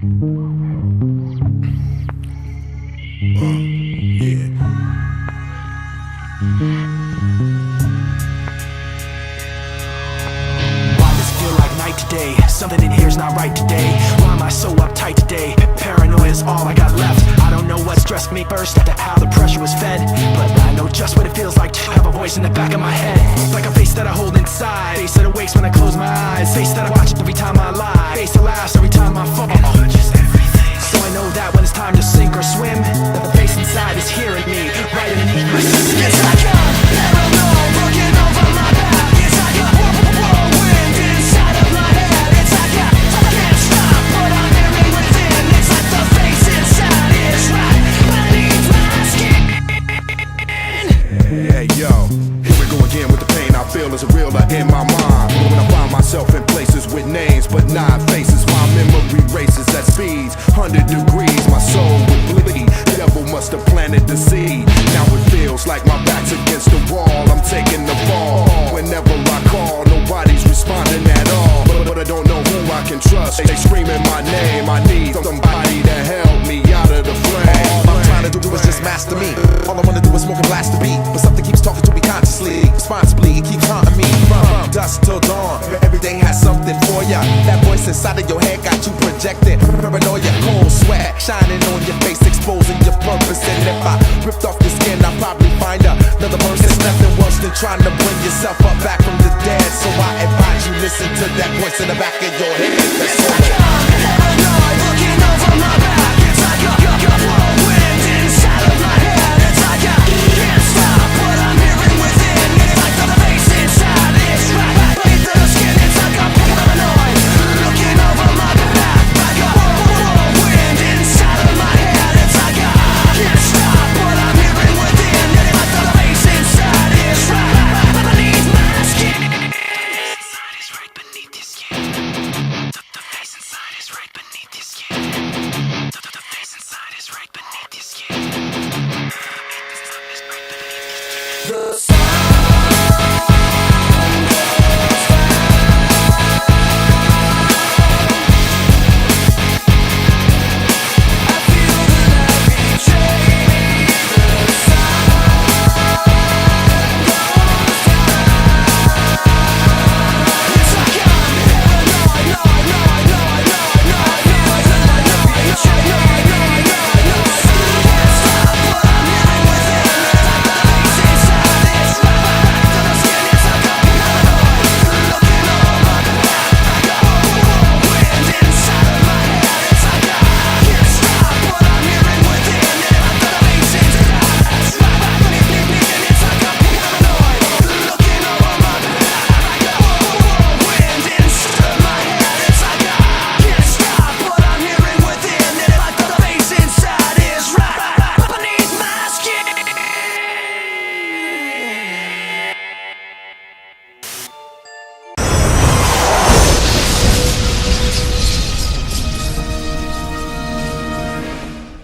Why does it feel like night today? Something in here's not right today. Why am I so uptight today? Paranoia is all I got left. I don't know what stressed me first after how the pressure was fed, but I know just what it feels like to have a voice in the back of my head. Like a face that I hold inside, face that awakes when I close my eyes, face that I watch every time I lie, face that laughs every time I fall. So I know that when it's time to sink or swim, that the face inside is hearing me, right underneath my skin. It's like a paranoid looking over my back. It's like a whirlwind inside of my head. It's like I can't stop, but I'm hearing within. It's like the face inside is right beneath my skin. Hey yo, here we go again with the pain I feel is a realer in my mind. When I find myself in places with names but not faces, my memory races at speeds 100 degrees. My soul would bleed. The devil must have planted the seed. Now it feels like my back's against the wall. I'm taking the fall. Whenever I call, nobody's responding at all. But I don't know who I can trust. They screaming my name. I need somebody to help me out of the flame. All I'm trying to do is just master me. All I wanna do is smoke and blast the beat, but something keeps talking to me consciously, responsibly. It keeps haunting me from dusk till dawn. Every day has something for ya. That voice inside of your head got you projecting paranoia, cold sweat shining on your face, exposing your purpose. And if I ripped off your skin, I'd probably find another person. It's nothing worse than trying to bring yourself up back from the dead. So I advise you listen to that voice in the back of your head.